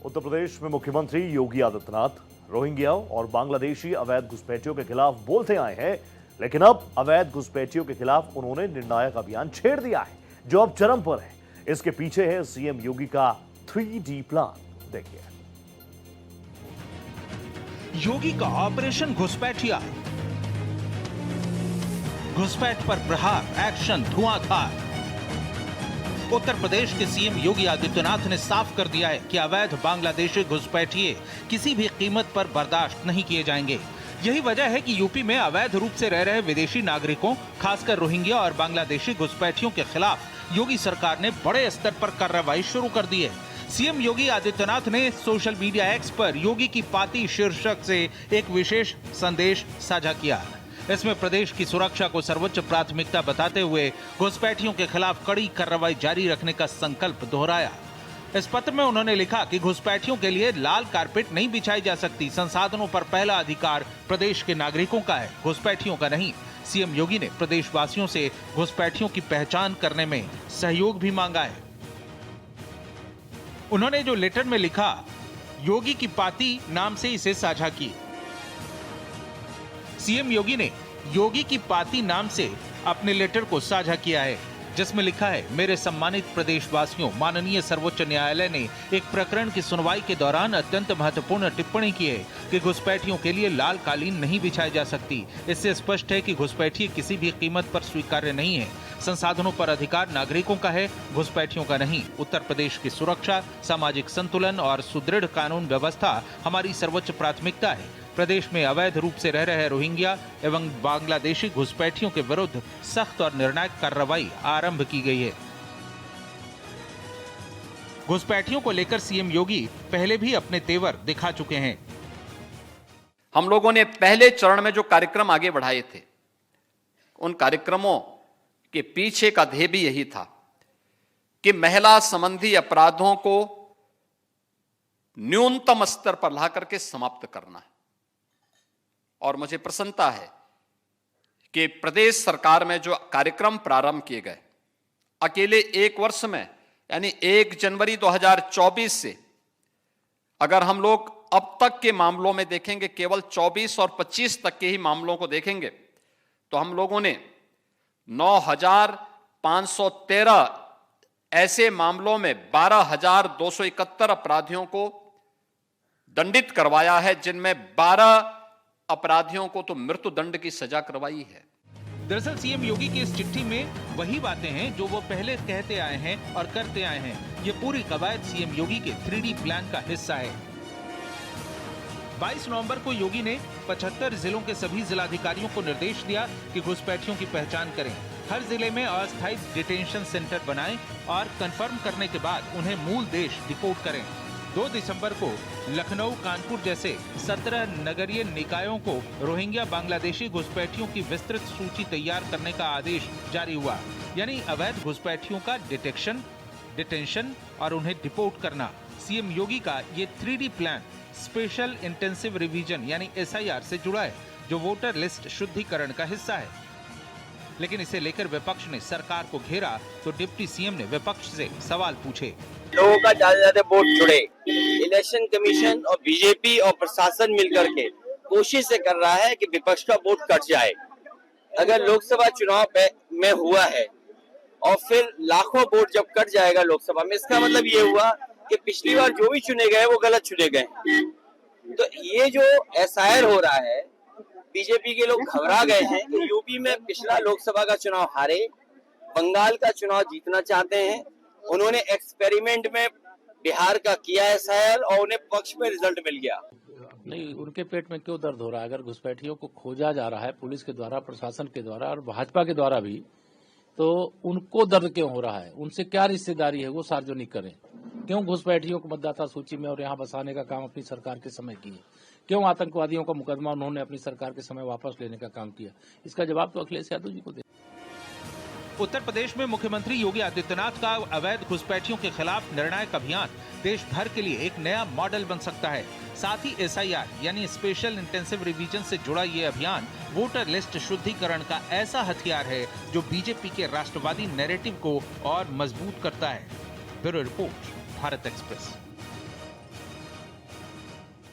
उत्तर प्रदेश में मुख्यमंत्री योगी आदित्यनाथ रोहिंग्या और बांग्लादेशी अवैध घुसपैठियों के खिलाफ बोलते आए हैं, लेकिन अब अवैध घुसपैठियों के खिलाफ उन्होंने निर्णायक अभियान छेड़ दिया है, जो अब चरम पर है। इसके पीछे है सीएम योगी का 3D प्लान। देखिए, योगी का ऑपरेशन घुसपैठिया, घुसपैठ पर प्रहार, एक्शन धुआंधार। उत्तर प्रदेश के सीएम योगी आदित्यनाथ ने साफ कर दिया है कि अवैध बांग्लादेशी घुसपैठिए किसी भी कीमत पर बर्दाश्त नहीं किए जाएंगे। यही वजह है कि यूपी में अवैध रूप से रह रहे विदेशी नागरिकों, खासकर रोहिंग्या और बांग्लादेशी घुसपैठियों के खिलाफ योगी सरकार ने बड़े स्तर पर कार्रवाई शुरू कर दी है। सीएम योगी आदित्यनाथ ने सोशल मीडिया एक्स पर योगी की पाती शीर्षक से एक विशेष संदेश साझा किया। इसमें प्रदेश की सुरक्षा को सर्वोच्च प्राथमिकता बताते हुए घुसपैठियों के खिलाफ कड़ी कार्रवाई जारी रखने का संकल्प दोहराया। इस पत्र में उन्होंने लिखा कि घुसपैठियों के लिए लाल कारपेट नहीं बिछाई जा सकती। संसाधनों पर पहला अधिकार प्रदेश के नागरिकों का है, घुसपैठियों का नहीं। सीएम योगी ने प्रदेशवासियों से घुसपैठियों की पहचान करने में सहयोग भी मांगा है। उन्होंने जो लेटर में लिखा, योगी की पाती नाम से इसे साझा की। सीएम योगी ने योगी की पाती नाम से अपने लेटर को साझा किया है, जिसमें लिखा है, मेरे सम्मानित प्रदेशवासियों, माननीय सर्वोच्च न्यायालय ने एक प्रकरण की सुनवाई के दौरान अत्यंत महत्वपूर्ण टिप्पणी की है कि घुसपैठियों के लिए लाल कालीन नहीं बिछाई जा सकती। इससे स्पष्ट है कि घुसपैठिए किसी भी कीमत पर स्वीकार्य नहीं है। संसाधनों पर अधिकार नागरिकों का है, घुसपैठियों का नहीं। उत्तर प्रदेश की सुरक्षा, सामाजिक संतुलन और सुदृढ़ कानून व्यवस्था हमारी सर्वोच्च प्राथमिकता है। प्रदेश में अवैध रूप से रह रहे रोहिंग्या एवं बांग्लादेशी घुसपैठियों के विरुद्ध सख्त और निर्णायक कार्रवाई आरंभ की गई है। घुसपैठियों को लेकर सीएम योगी पहले भी अपने तेवर दिखा चुके हैं। हम लोगों ने पहले चरण में जो कार्यक्रम आगे बढ़ाए थे, उन कार्यक्रमों के पीछे का ध्येय भी यही था कि महिला संबंधी अपराधों को न्यूनतम स्तर पर ला करके समाप्त करना है। और मुझे प्रसन्नता है कि प्रदेश सरकार में जो कार्यक्रम प्रारंभ किए गए, अकेले एक वर्ष में यानी 1 जनवरी 2024 से अगर हम लोग अब तक के मामलों में देखेंगे, केवल 24 और 25 तक के ही मामलों को देखेंगे, तो हम लोगों ने 9,513 ऐसे मामलों में 12,271 अपराधियों को दंडित करवाया है, जिनमें 12 अपराधियों को तो मृत्यु दंड की सजा करवाई है। दरअसल सीएम योगी की इस चिट्ठी में वही बातें हैं जो वो पहले कहते आए हैं और करते आए हैं। ये पूरी कवायद सीएम योगी के 3D प्लान का हिस्सा है। 22 नवंबर को योगी ने 75 जिलों के सभी जिलाधिकारियों को निर्देश दिया कि घुसपैठियों की पहचान करें, हर जिले में अस्थायी डिटेंशन सेंटर बनाएं और कंफर्म करने के बाद उन्हें मूल देश डिपोर्ट करें। 2 दिसंबर को लखनऊ, कानपुर जैसे 17 नगरीय निकायों को रोहिंग्या बांग्लादेशी घुसपैठियों की विस्तृत सूची तैयार करने का आदेश जारी हुआ। यानी अवैध घुसपैठियों का डिटेक्शन, डिटेंशन और उन्हें डिपोर्ट करना। सीएम योगी का ये 3D plan special intensive revision यानी SIR से जुड़ा है, जो वोटर लिस्ट शुद्धिकरण का हिस्सा है। लेकिन इसे लेकर विपक्ष ने सरकार को घेरा तो डिप्टी सीएम ने विपक्ष से सवाल पूछे। लोगों का ज्यादा से ज्यादा वोट जुड़े। इलेक्शन कमीशन और बीजेपी और प्रशासन मिलकर के कोशिश से कर रहा है कि विपक्ष का वोट कट जाए। अगर लोकसभा चुनाव में हुआ है और फिर लाखों वोट जब कट जाएगा लोकसभा में, इसका मतलब ये हुआ कि पिछली बार जो भी चुने गए वो गलत चुने गए। तो ये जो SIR हो रहा है, बीजेपी के लोग घबरा गए हैं कि यूपी में पिछला लोकसभा का चुनाव हारे, बंगाल का चुनाव जीतना चाहते हैं। उन्होंने एक्सपेरिमेंट में बिहार का किया SIR और उन्हें पक्ष में रिजल्ट मिल गया। नहीं, उनके पेट में क्यों दर्द हो रहा है? अगर घुसपैठियों को खोजा जा रहा है पुलिस के द्वारा, प्रशासन के द्वारा और भाजपा के द्वारा भी, तो उनको दर्द क्यों हो रहा है? उनसे क्या रिश्तेदारी है, वो सार्वजनिक करें। क्यों घुसपैठियों को मतदाता सूची में और यहाँ बसाने का काम अपनी सरकार के समय किए? क्यों आतंकवादियों का मुकदमा उन्होंने अपनी सरकार के समय वापस लेने का काम किया? इसका जवाब तो अखिलेश यादव जी को दे। उत्तर प्रदेश में मुख्यमंत्री योगी आदित्यनाथ का अवैध घुसपैठियों के खिलाफ निर्णायक अभियान देश भर के लिए एक नया मॉडल बन सकता है। साथ ही SIR यानी स्पेशल इंटेंसिव रिवीजन से जुड़ा ये अभियान वोटर लिस्ट शुद्धिकरण का ऐसा हथियार है जो बीजेपी के राष्ट्रवादी नैरेटिव को और मजबूत करता है। Bureau report, Bharat express.